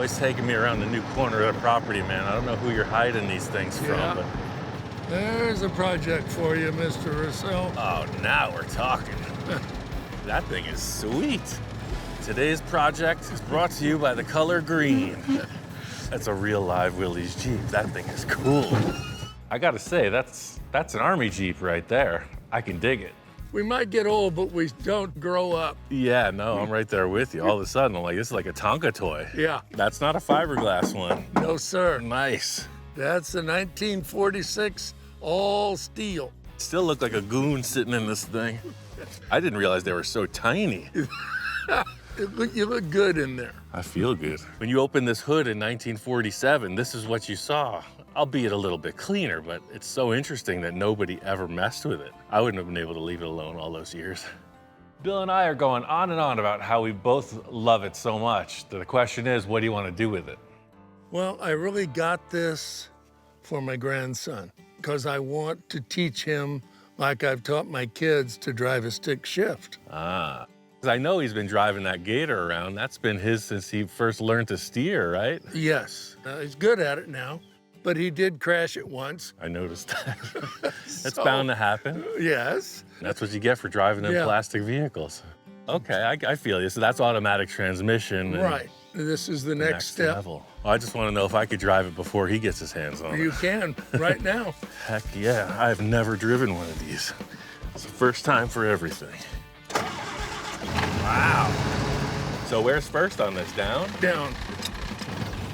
always taking me around the new corner of the property, man. I don't know who you're hiding these things from, but... There's a project for you, Mr. Roussel. Oh, now we're talking. That thing is sweet. Today's project is brought to you by the color green. That's a real live Willys Jeep. That thing is cool. I gotta say, that's an Army Jeep right there. I can dig it. We might get old, but we don't grow up. Yeah, no, I'm right there with you. All of a sudden, I'm like, this is like a Tonka toy. Yeah. That's not a fiberglass one. No, sir. Nice. That's a 1946 all steel. Still look like a goon sitting in this thing. I didn't realize they were so tiny. You look good in there. I feel good. When you opened this hood in 1947, this is what you saw. Albeit a little bit cleaner, but it's so interesting that nobody ever messed with it. I wouldn't have been able to leave it alone all those years. Bill and I are going on and on about how we both love it so much. The question is, what do you want to do with it? Well, I really got this for my grandson because I want to teach him like I've taught my kids to drive a stick shift. Ah. I know he's been driving that Gator around. That's been his since he first learned to steer, right? Yes. He's good at it now, but he did crash it once. I noticed that. That's bound to happen. Yes. That's what you get for driving them plastic vehicles. Okay, I feel you. So that's automatic transmission. Right. This is the next step. Level. I just want to know if I could drive it before he gets his hands on it. You can, right now. Heck yeah, I've never driven one of these. It's the first time for everything. Wow. So where's first on this, down? Down.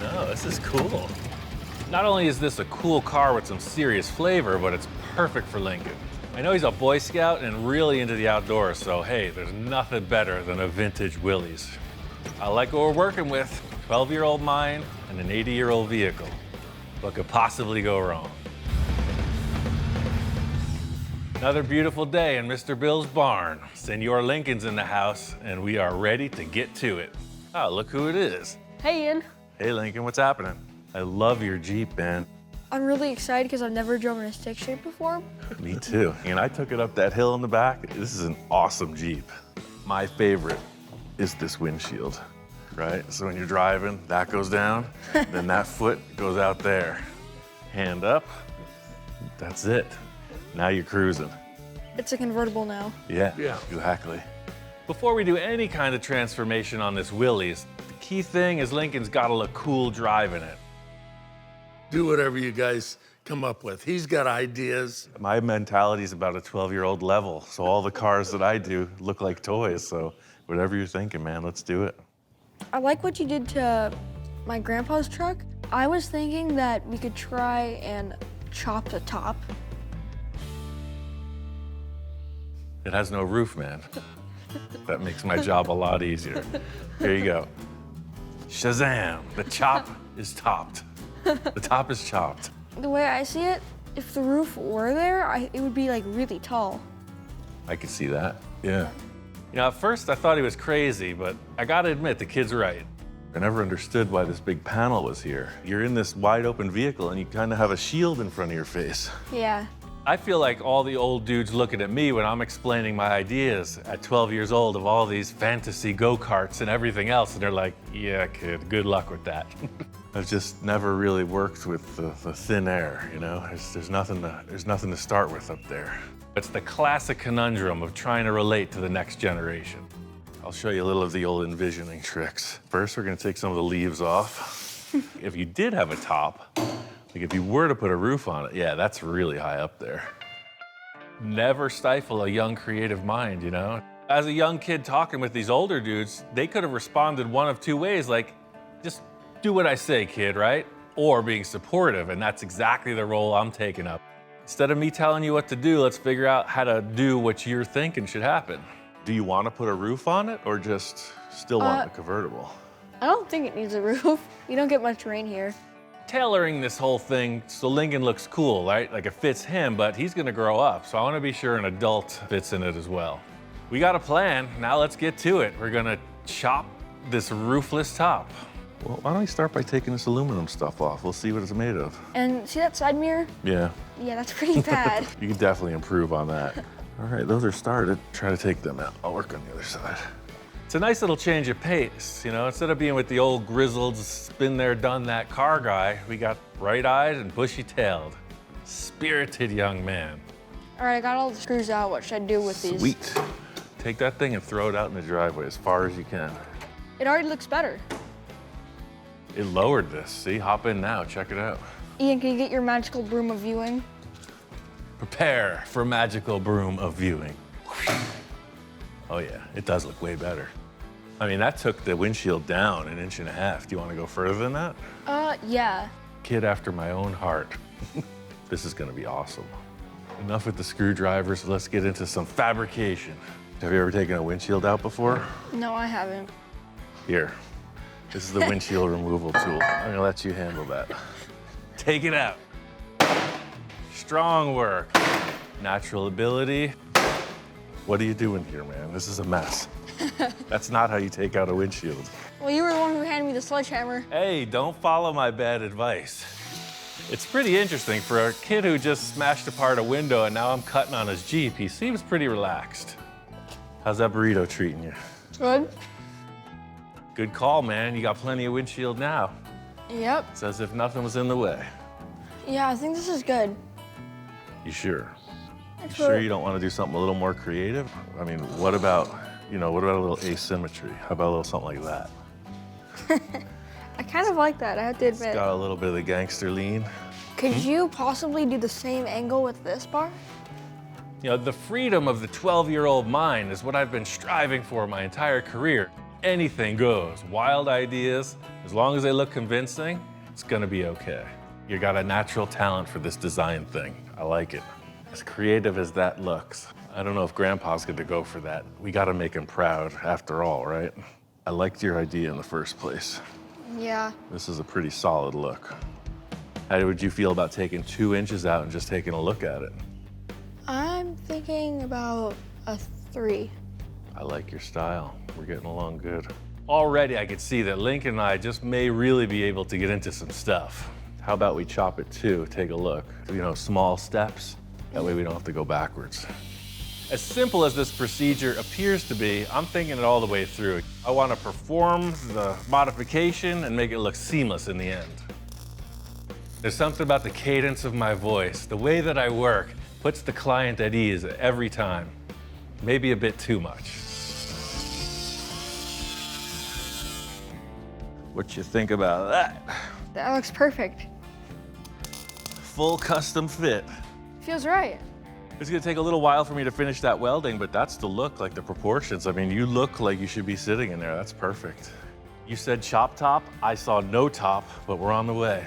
No, this is cool. Not only is this a cool car with some serious flavor, but it's perfect for Lincoln. I know he's a Boy Scout and really into the outdoors, so hey, there's nothing better than a vintage Willys. I like what we're working with. 12-year-old mind and an 80-year-old vehicle. What could possibly go wrong? Another beautiful day in Mr. Bill's barn. Senor Lincoln's in the house, and we are ready to get to it. Oh, look who it is. Hey, Ian. Hey, Lincoln, what's happening? I love your Jeep, man. I'm really excited because I've never driven a stick shift before. Me too. And I took it up that hill in the back. This is an awesome Jeep. My favorite is this windshield, right? So when you're driving, that goes down, then that foot goes out there. Hand up, that's it. Now you're cruising. It's a convertible now. Yeah, exactly. Before we do any kind of transformation on this Willys, the key thing is Lincoln's gotta look cool driving it. Do whatever you guys come up with. He's got ideas. My mentality is about a 12-year-old level, so all the cars that I do look like toys, so whatever you're thinking, man, let's do it. I like what you did to my grandpa's truck. I was thinking that we could try and chop the top. It has no roof, man. That makes my job a lot easier. Here you go. Shazam, the chop is topped. The top is chopped. The way I see it, if the roof were there, it would be like really tall. I could see that, yeah. You know, at first I thought he was crazy, but I gotta admit, the kid's right. I never understood why this big panel was here. You're in this wide open vehicle and you kind of have a shield in front of your face. Yeah. I feel like all the old dudes looking at me when I'm explaining my ideas at 12 years old of all these fantasy go-karts and everything else, and they're like, yeah, kid, good luck with that. I've just never really worked with the thin air, you know? There's nothing to start with up there. It's the classic conundrum of trying to relate to the next generation. I'll show you a little of the old envisioning tricks. First, we're gonna take some of the leaves off. If you did have a top, like if you were to put a roof on it, yeah, that's really high up there. Never stifle a young creative mind, you know? As a young kid talking with these older dudes, they could have responded one of two ways, like, just do what I say, kid, right? Or being supportive, and that's exactly the role I'm taking up. Instead of me telling you what to do, let's figure out how to do what you're thinking should happen. Do you want to put a roof on it, or just still want a convertible? I don't think it needs a roof. You don't get much rain here. Tailoring this whole thing so Lincoln looks cool, right? Like it fits him, but he's gonna grow up, so I wanna be sure an adult fits in it as well. We got a plan, now let's get to it. We're gonna chop this roofless top. Well, why don't we start by taking this aluminum stuff off? We'll see what it's made of. And see that side mirror? Yeah. Yeah, that's pretty bad. You can definitely improve on that. All right, those are started. Try to take them out. I'll work on the other side. It's a nice little change of pace, you know, instead of being with the old grizzled, been there, done that car guy, we got bright-eyed and bushy-tailed, spirited young man. All right, I got all the screws out. What should I do with these? Sweet. Take that thing and throw it out in the driveway as far as you can. It already looks better. It lowered this, see? Hop in now, check it out. Ian, can you get your magical broom of viewing? Prepare for magical broom of viewing. Oh yeah, it does look way better. I mean, that took the windshield down 1.5 inches. Do you want to go further than that? Yeah. Kid after my own heart. This is gonna be awesome. Enough with the screwdrivers, let's get into some fabrication. Have you ever taken a windshield out before? No, I haven't. Here, this is the windshield removal tool. I'm gonna let you handle that. Take it out. Strong work, natural ability. What are you doing here, man? This is a mess. That's not how you take out a windshield. Well, you were the one who handed me the sledgehammer. Hey, don't follow my bad advice. It's pretty interesting for a kid who just smashed apart a window and now I'm cutting on his Jeep. He seems pretty relaxed. How's that burrito treating you? Good. Good call, man. You got plenty of windshield now. Yep. It's as if nothing was in the way. Yeah, I think this is good. You sure? You That's sure what- you don't want to do something a little more creative? I mean, what about a little asymmetry? How about a little something like that? I kind of like that, I have to admit. Got a little bit of the gangster lean. Could you possibly do the same angle with this bar? You know, the freedom of the 12-year-old mind is what I've been striving for my entire career. Anything goes. Wild ideas, as long as they look convincing, it's gonna be okay. You got a natural talent for this design thing. I like it. As creative as that looks. I don't know if Grandpa's gonna go for that. We gotta make him proud after all, right? I liked your idea in the first place. Yeah. This is a pretty solid look. How would you feel about taking 2 inches out and just taking a look at it? I'm thinking about a 3. I like your style. We're getting along good. Already I could see that Lincoln and I just may really be able to get into some stuff. How about we chop it too? Take a look. You know, small steps. That way we don't have to go backwards. As simple as this procedure appears to be, I'm thinking it all the way through. I want to perform the modification and make it look seamless in the end. There's something about the cadence of my voice, the way that I work, puts the client at ease every time. Maybe a bit too much. What you think about that? That looks perfect. Full custom fit. Feels right. It's gonna take a little while for me to finish that welding, but that's the look, like the proportions. I mean, you look like you should be sitting in there. That's perfect. You said chop top. I saw no top, but we're on the way.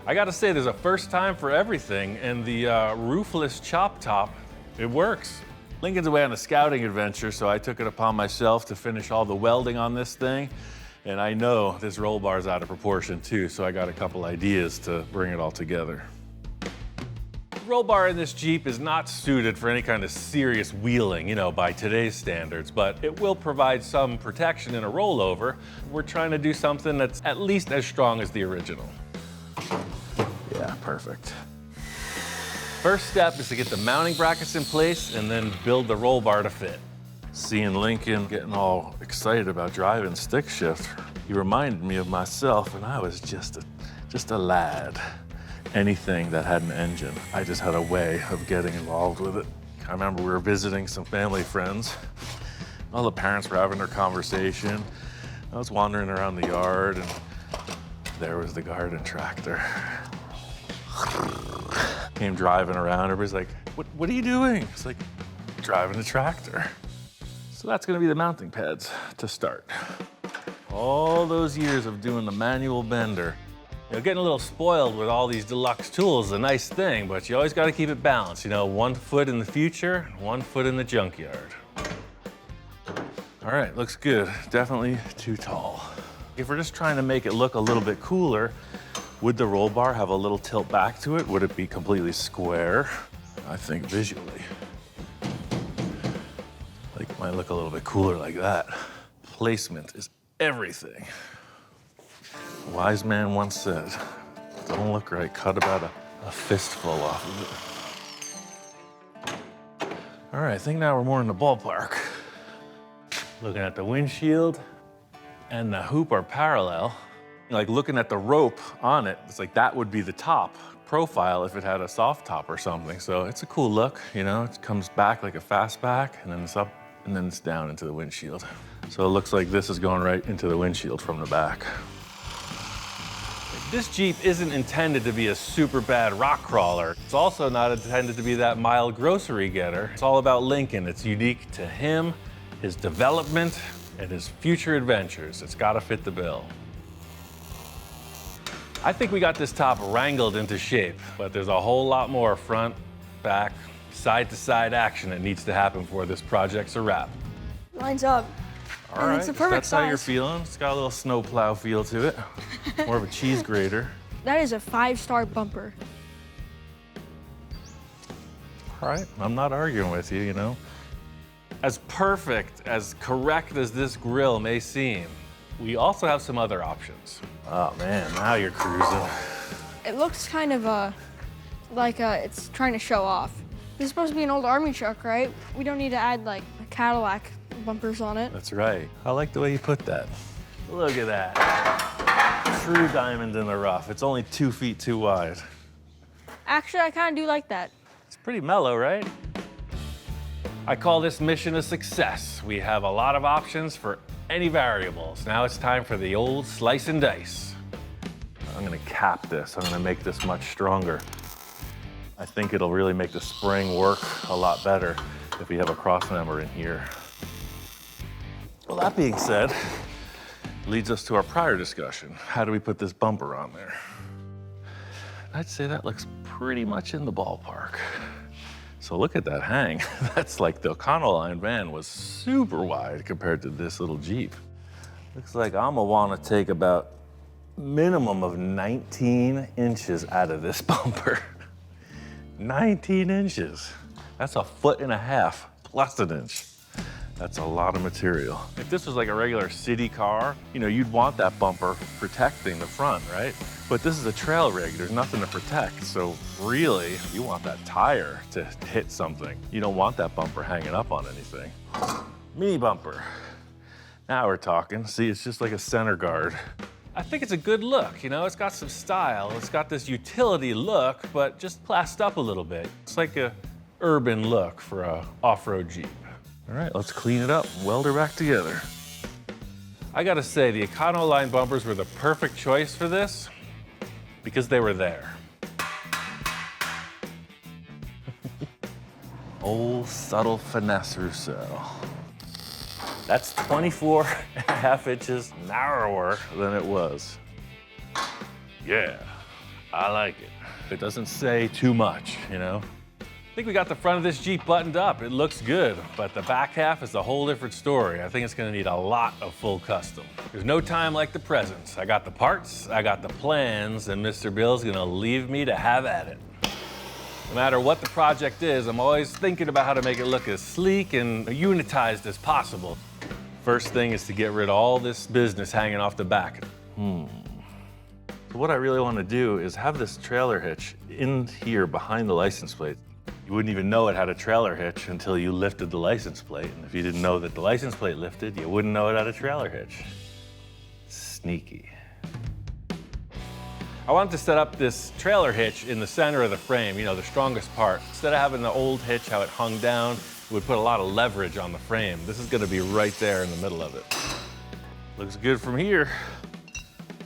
I gotta say, there's a first time for everything, and the roofless chop top, it works. Lincoln's away on a scouting adventure, so I took it upon myself to finish all the welding on this thing. And I know this roll bar's out of proportion too, so I got a couple ideas to bring it all together. The roll bar in this Jeep is not suited for any kind of serious wheeling, you know, by today's standards, but it will provide some protection in a rollover. We're trying to do something that's at least as strong as the original. Yeah, perfect. First step is to get the mounting brackets in place and then build the roll bar to fit. Seeing Lincoln getting all excited about driving stick shift, he reminded me of myself when I was just a lad. Anything that had an engine, I just had a way of getting involved with it. I remember we were visiting some family friends. All the parents were having their conversation. I was wandering around the yard and there was the garden tractor. Came driving around, everybody's like, what are you doing? It's like, driving a tractor. So that's gonna be the mounting pads to start. All those years of doing the manual bender. You know, getting a little spoiled with all these deluxe tools is a nice thing, but you always gotta keep it balanced. You know, 1 foot in the future, 1 foot in the junkyard. All right, looks good. Definitely too tall. If we're just trying to make it look a little bit cooler, would the roll bar have a little tilt back to it? Would it be completely square? I think visually. Like, might look a little bit cooler like that. Placement is everything. A wise man once said, don't look right, cut about a fistful off of it. All right, I think now we're more in the ballpark. Looking at the windshield and the hoop are parallel. Like looking at the rope on it, it's like that would be the top profile if it had a soft top or something. So it's a cool look, you know, it comes back like a fastback and then it's up and then it's down into the windshield. So it looks like this is going right into the windshield from the back. This Jeep isn't intended to be a super bad rock crawler. It's also not intended to be that mild grocery getter. It's all about Lincoln. It's unique to him, his development, and his future adventures. It's gotta fit the bill. I think we got this top wrangled into shape, but there's a whole lot more front, back, side-to-side action that needs to happen before this project's a wrap. Lines up. All And right, it's the if perfect that's how you're size. feeling. It's got a little snowplow feel to it. More of a cheese grater. That is a 5-star bumper. All right, I'm not arguing with you, you know. As perfect, as correct as this grill may seem, we also have some other options. Oh man, now you're cruising. It looks kind of like it's trying to show off. This is supposed to be an old army truck, right? We don't need to add like Cadillac bumpers on it. That's right. I like the way you put that. Look at that. True diamond in the rough. It's only 2 feet too wide. Actually, I kind of do like that. It's pretty mellow, right? I call this mission a success. We have a lot of options for any variables. Now it's time for the old slice and dice. I'm gonna cap this. I'm gonna make this much stronger. I think it'll really make the spring work a lot better if we have a cross member in here. Well, that being said, leads us to our prior discussion. How do we put this bumper on there? I'd say that looks pretty much in the ballpark. So look at that hang. That's like the Econoline van was super wide compared to this little Jeep. Looks like I'm gonna wanna take about minimum of 19 inches out of this bumper. 19 inches. That's 1.5 feet plus an inch. That's a lot of material. If this was like a regular city car, you know, you'd want that bumper protecting the front, right? But this is a trail rig, there's nothing to protect. So really, you want that tire to hit something. You don't want that bumper hanging up on anything. Mini bumper. Now we're talking. See, it's just like a center guard. I think it's a good look, you know? It's got some style. It's got this utility look, but just classed up a little bit. It's like a urban look for a off-road Jeep. All right, let's clean it up, weld her back together. I gotta say, the Econoline bumpers were the perfect choice for this because they were there. Old subtle finesse Roussel. That's 24.5 inches narrower than it was. Yeah, I like it. It doesn't say too much, you know? I think we got the front of this Jeep buttoned up. It looks good, but the back half is a whole different story. I think it's gonna need a lot of full custom. There's no time like the present. I got the parts, I got the plans, and Mr. Bill's gonna leave me to have at it. No matter what the project is, I'm always thinking about how to make it look as sleek and unitized as possible. First thing is to get rid of all this business hanging off the back. So what I really wanna do is have this trailer hitch in here behind the license plate. You wouldn't even know it had a trailer hitch until you lifted the license plate. And if you didn't know that the license plate lifted, you wouldn't know it had a trailer hitch. Sneaky. I wanted to set up this trailer hitch in the center of the frame, you know, the strongest part. Instead of having the old hitch, how it hung down, it would put a lot of leverage on the frame. This is gonna be right there in the middle of it. Looks good from here.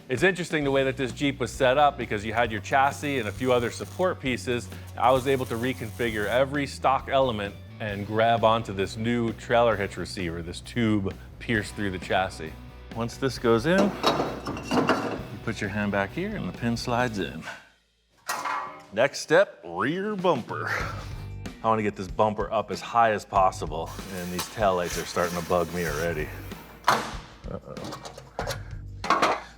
It's interesting the way that this Jeep was set up because you had your chassis and a few other support pieces. I was able to reconfigure every stock element and grab onto this new trailer hitch receiver, this tube pierced through the chassis. Once this goes in, you put your hand back here and the pin slides in. Next step, rear bumper. I want to get this bumper up as high as possible, and these taillights are starting to bug me already.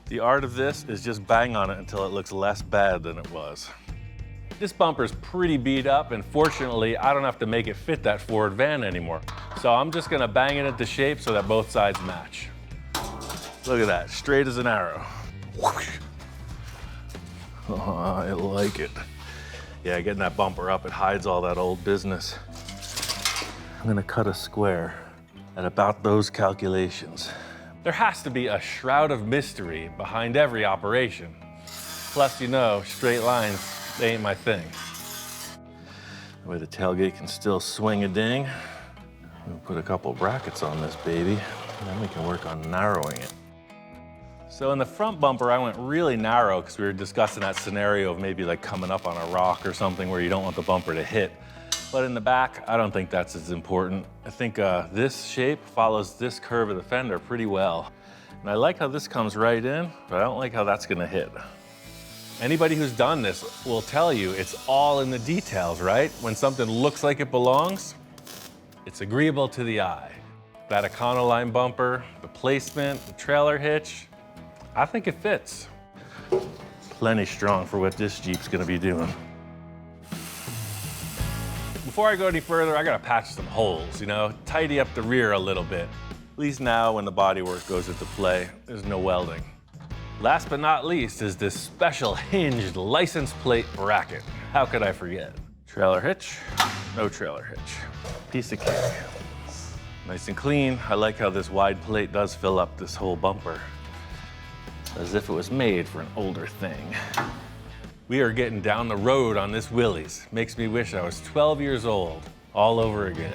The art of this is just bang on it until it looks less bad than it was. This bumper's pretty beat up, and fortunately, I don't have to make it fit that Ford van anymore. So I'm just gonna bang it into shape so that both sides match. Look at that, straight as an arrow. Oh, I like it. Yeah, getting that bumper up, it hides all that old business. I'm gonna cut a square at about those calculations. There has to be a shroud of mystery behind every operation. Plus, you know, straight lines, they ain't my thing. That way the tailgate can still swing a ding. We'll put a couple brackets on this baby, and then we can work on narrowing it. So in the front bumper, I went really narrow because we were discussing that scenario of maybe like coming up on a rock or something where you don't want the bumper to hit. But in the back, I don't think that's as important. I think this shape follows this curve of the fender pretty well. And I like how this comes right in, but I don't like how that's gonna hit. Anybody who's done this will tell you it's all in the details, right? When something looks like it belongs, it's agreeable to the eye. That Econoline bumper, the placement, the trailer hitch, I think it fits. Plenty strong for what this Jeep's gonna be doing. Before I go any further, I gotta patch some holes, you know, tidy up the rear a little bit. At least now when the bodywork goes into play, there's no welding. Last but not least is this special hinged license plate bracket. How could I forget? Trailer hitch, no trailer hitch. Piece of cake. Nice and clean. I like how this wide plate does fill up this whole bumper, as if it was made for an older thing. We are getting down the road on this Willys. Makes me wish I was 12 years old, all over again.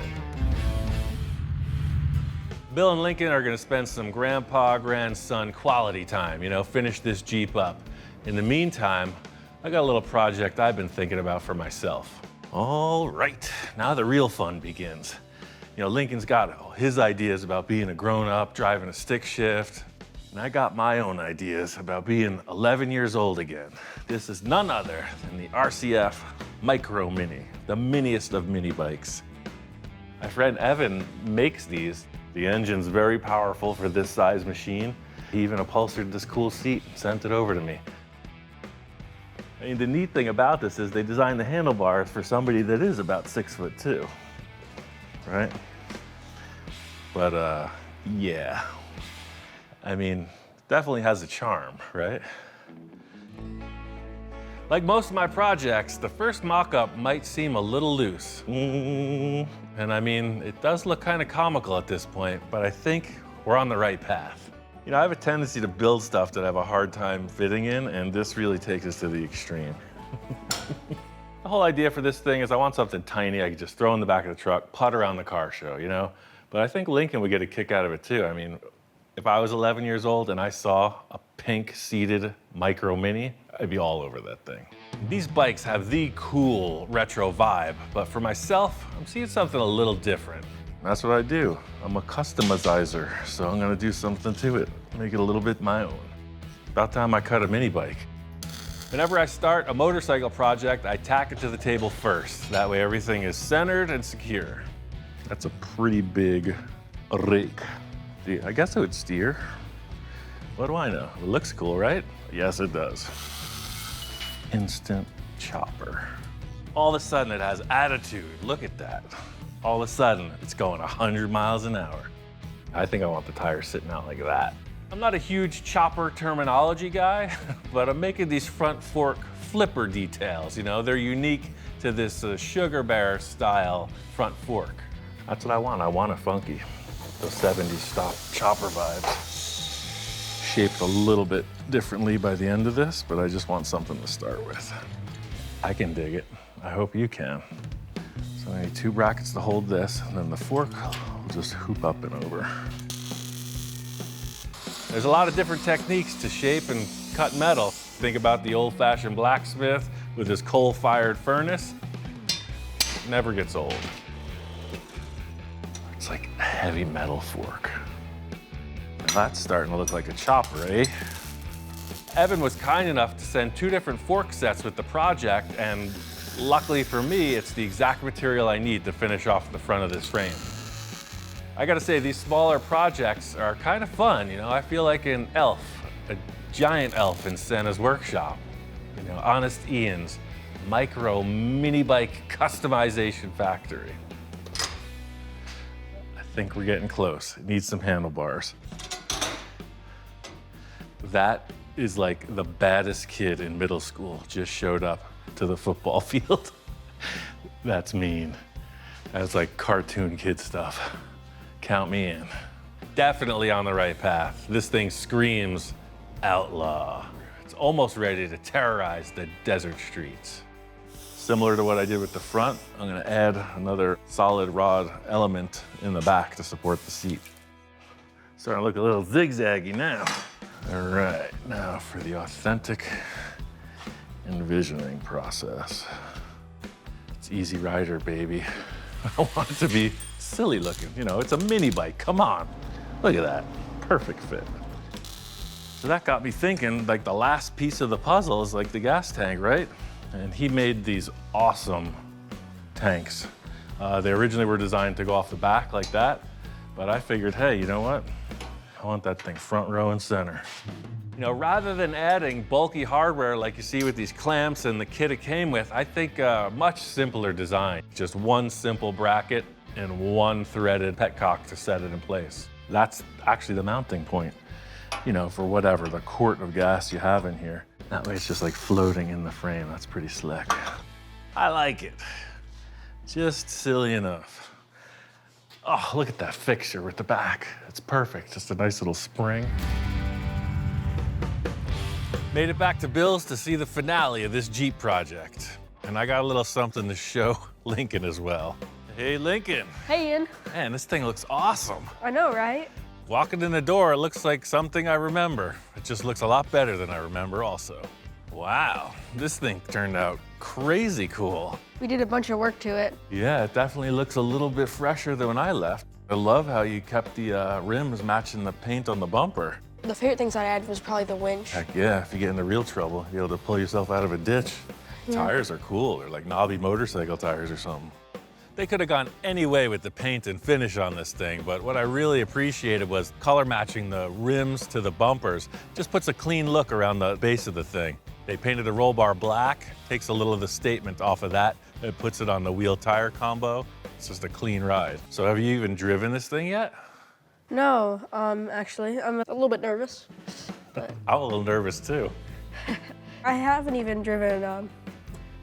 Bill and Lincoln are gonna spend some grandpa, grandson quality time, you know, finish this Jeep up. In the meantime, I got a little project I've been thinking about for myself. All right, now the real fun begins. You know, Lincoln's got his ideas about being a grown-up, driving a stick shift, and I got my own ideas about being 11 years old again. This is none other than the RCF Micro Mini, the miniest of mini bikes. My friend Evan makes these. The engine's very powerful for this size machine. He even upholstered this cool seat and sent it over to me. I mean, the neat thing about this is they designed the handlebars for somebody that is about 6'2", right? But yeah. I mean, definitely has a charm, right? Like most of my projects, the first mock-up might seem a little loose. And I mean, it does look kind of comical at this point, but I think we're on the right path. You know, I have a tendency to build stuff that I have a hard time fitting in, and this really takes us to the extreme. The whole idea for this thing is I want something tiny I can just throw in the back of the truck, putt around the car show, you know? But I think Lincoln would get a kick out of it too. I mean, if I was 11 years old and I saw a pink seated Micro Mini, I'd be all over that thing. These bikes have the cool retro vibe, but for myself, I'm seeing something a little different. That's what I do. I'm a customizer, so I'm gonna do something to it, make it a little bit my own. About time I cut a mini bike. Whenever I start a motorcycle project, I tack it to the table first. That way everything is centered and secure. That's a pretty big rake. I guess it would steer. What do I know? It looks cool, right? Yes, it does. Instant chopper. All of a sudden it has attitude. Look at that. All of a sudden it's going 100 miles an hour. I think I want the tires sitting out like that. I'm not a huge chopper terminology guy, but I'm making these front fork flipper details. You know, they're unique to this sugar bear style front fork. That's what I want. I want a funky, those 70s stop chopper vibes. Shaped a little bit differently by the end of this, but I just want something to start with. I can dig it. I hope you can. So I need 2 brackets to hold this, and then the fork will just hoop up and over. There's a lot of different techniques to shape and cut metal. Think about the old-fashioned blacksmith with his coal-fired furnace. Never gets old. It's like a heavy metal fork. That's starting to look like a chopper, eh? Evan was kind enough to send 2 different fork sets with the project, and luckily for me, it's the exact material I need to finish off the front of this frame. I gotta say, these smaller projects are kind of fun, you know? I feel like an elf, a giant elf in Santa's workshop. You know, Honest Ian's Micro Mini Bike Customization Factory. I think we're getting close. It needs some handlebars. That is like the baddest kid in middle school just showed up to the football field. That's mean. That's like cartoon kid stuff. count me in. Definitely on the right path. This thing screams outlaw. It's almost ready to terrorize the desert streets. Similar to what I did with the front, I'm gonna add another solid rod element in the back to support the seat. Starting to look a little zigzaggy now. All right, now for the authentic envisioning process. It's Easy Rider, baby. I want it to be silly looking. You know, it's a mini bike, come on. Look at that, perfect fit. So that got me thinking, like the last piece of the puzzle is like the gas tank, right? And he made these awesome tanks. They originally were designed to go off the back like that, but I figured, hey, you know what? I want that thing front row and center. You know, rather than adding bulky hardware like you see with these clamps and the kit it came with, I think a much simpler design. Just one simple bracket and one threaded petcock to set it in place. That's actually the mounting point, you know, for whatever, the quart of gas you have in here. That way it's just like floating in the frame. That's pretty slick. I like it. Just silly enough. Oh, look at that fixture with the back. It's perfect, just a nice little spring. Made it back to Bill's to see the finale of this Jeep project. And I got a little something to show Lincoln as well. Hey, Lincoln. Hey, Ian. Man, this thing looks awesome. I know, right? Walking in the door, it looks like something I remember. It just looks a lot better than I remember also. Wow, this thing turned out crazy cool. We did a bunch of work to it. Yeah, it definitely looks a little bit fresher than when I left. I love how you kept the rims matching the paint on the bumper. The favorite things I added was probably the winch. Heck yeah, if you get into real trouble, you're able to pull yourself out of a ditch. Yeah. Tires are cool. They're like knobby motorcycle tires or something. They could have gone any way with the paint and finish on this thing, but what I really appreciated was color matching the rims to the bumpers. Just puts a clean look around the base of the thing. They painted the roll bar black, takes a little of the statement off of that, it puts it on the wheel tire combo. It's just a clean ride. So have you even driven this thing yet? No, actually, I'm a little bit nervous. But I'm a little nervous too. I haven't even driven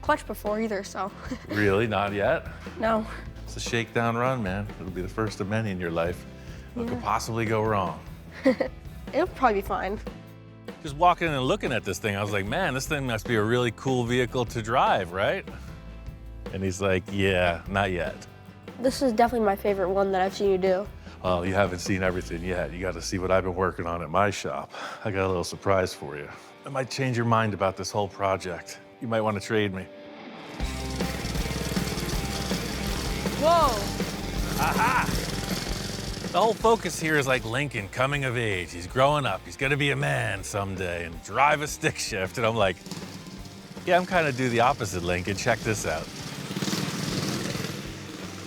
clutch before either, so. Really, not yet? No. It's a shakedown run, man. It'll be the first of many in your life. What could possibly go wrong? It'll probably be fine. Just walking in and looking at this thing, I was like, man, this thing must be a really cool vehicle to drive, right? And he's like, yeah, not yet. This is definitely my favorite one that I've seen you do. Oh, you haven't seen everything yet. You got to see what I've been working on at my shop. I got a little surprise for you. I might change your mind about this whole project. You might want to trade me. Whoa! Aha! The whole focus here is like Lincoln coming of age. He's growing up. He's gonna be a man someday and drive a stick shift. And I'm like, yeah, I'm kind of do the opposite, Lincoln. Check this out.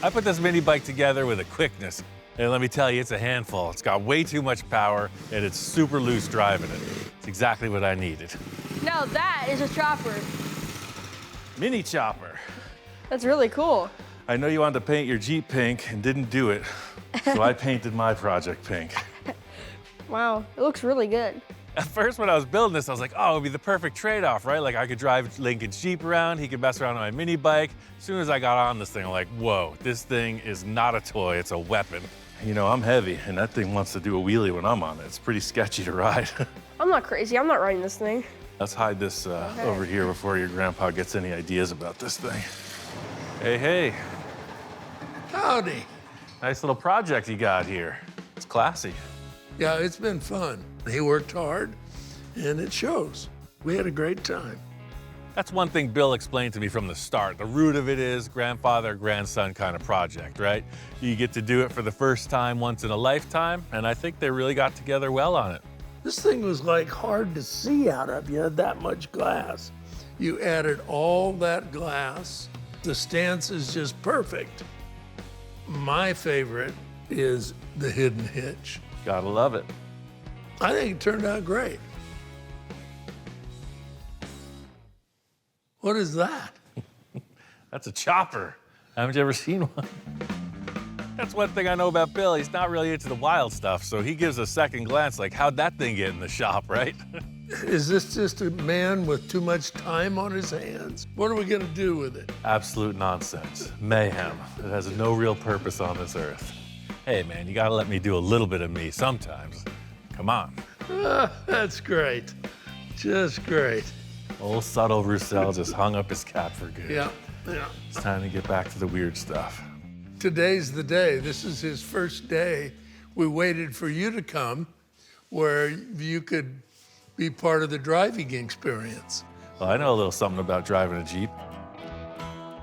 I put this mini bike together with a quickness. And let me tell you, it's a handful. It's got way too much power and it's super loose driving it. It's exactly what I needed. Now that is a chopper. Mini chopper. That's really cool. I know you wanted to paint your Jeep pink and didn't do it. So I painted my project pink. Wow, it looks really good. At first, when I was building this, I was like, oh, it would be the perfect trade-off, right? Like I could drive Lincoln's Jeep around, he could mess around on my mini bike. As soon as I got on this thing, I'm like, whoa, this thing is not a toy, it's a weapon. You know, I'm heavy, and that thing wants to do a wheelie when I'm on it. It's pretty sketchy to ride. I'm not crazy, I'm not riding this thing. Let's hide this over here before your grandpa gets any ideas about this thing. Hey, hey. Howdy. Nice little project you got here. It's classy. Yeah, it's been fun. He worked hard, and it shows. We had a great time. That's one thing Bill explained to me from the start. The root of it is grandfather, grandson kind of project, right? You get to do it for the first time once in a lifetime, and I think they really got together well on it. This thing was like hard to see out of. You had that much glass. You added all that glass. The stance is just perfect. My favorite is the hidden hitch. Gotta love it. I think it turned out great. What is that? That's a chopper. Haven't you ever seen one? That's one thing I know about Bill. He's not really into the wild stuff, so he gives a second glance like, how'd that thing get in the shop, right? Is this just a man with too much time on his hands? What are we gonna do with it? Absolute nonsense. Mayhem. It has no real purpose on this earth. Hey man, you gotta let me do a little bit of me sometimes. Come on. That's great. Just great. Old subtle Roussel just hung up his cap for good. Yeah. It's time to get back to the weird stuff. Today's the day. This is his first day. We waited for you to come where you could be part of the driving experience. Well, I know a little something about driving a Jeep.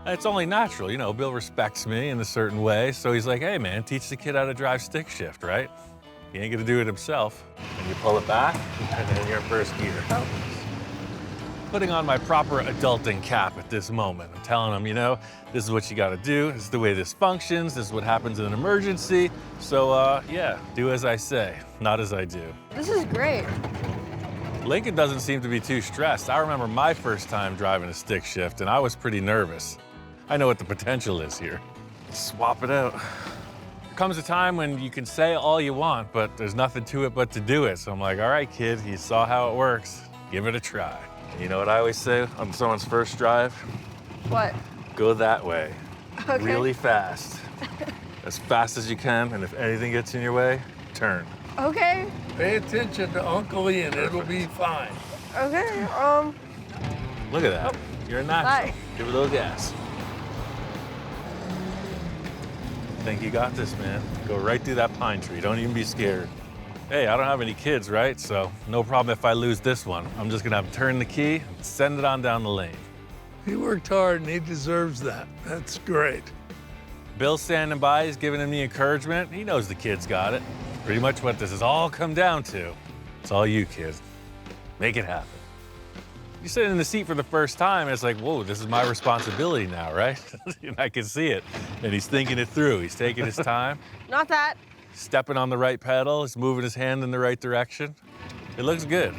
It's only natural, you know, Bill respects me in a certain way, so he's like, hey man, teach the kid how to drive stick shift, right? He ain't gonna do it himself. And you pull it back, and then you're in first gear. Putting on my proper adulting cap at this moment. I'm telling him, you know, this is what you gotta do, this is the way this functions, this is what happens in an emergency. So yeah, do as I say, not as I do. This is great. Lincoln doesn't seem to be too stressed. I remember my first time driving a stick shift, and I was pretty nervous. I know what the potential is here. Swap it out. There comes a time when you can say all you want, but there's nothing to it but to do it. So I'm like, all right, kid, you saw how it works. Give it a try. You know what I always say on someone's first drive? What? Go that way. Okay. Really fast. As fast as you can, and if anything gets in your way, turn. Okay. Pay attention to Uncle Ian, it'll be fine. Okay. Look at that. You're a natural. Hi. Give it a little gas. I think you got this, man. Go right through that pine tree. Don't even be scared. Hey, I don't have any kids, right? So no problem if I lose this one. I'm just gonna have to turn the key and send it on down the lane. He worked hard and he deserves that. That's great. Bill's standing by, he's giving him the encouragement. He knows the kid's got it. Pretty much what this has all come down to. It's all you, kid. Make it happen. You sit in the seat for the first time, and it's like, whoa, this is my responsibility now, right? And I can see it. And he's thinking it through. He's taking his time, Not that. stepping on the right pedal, he's moving his hand in the right direction. It looks good.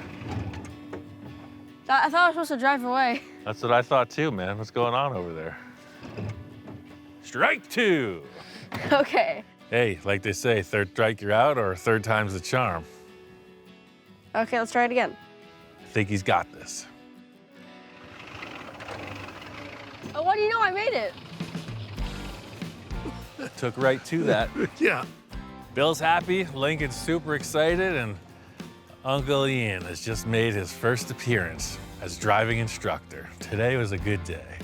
I thought I was supposed to drive away. That's what I thought too, man. What's going on over there? Strike two. Okay. Hey, like they say, third strike you're out, or third time's the charm. Okay, let's try it again. I think he's got this. Oh, what do you know? I made it. Took right to that. Yeah. Bill's happy, Lincoln's super excited, and Uncle Ian has just made his first appearance as driving instructor. Today was a good day.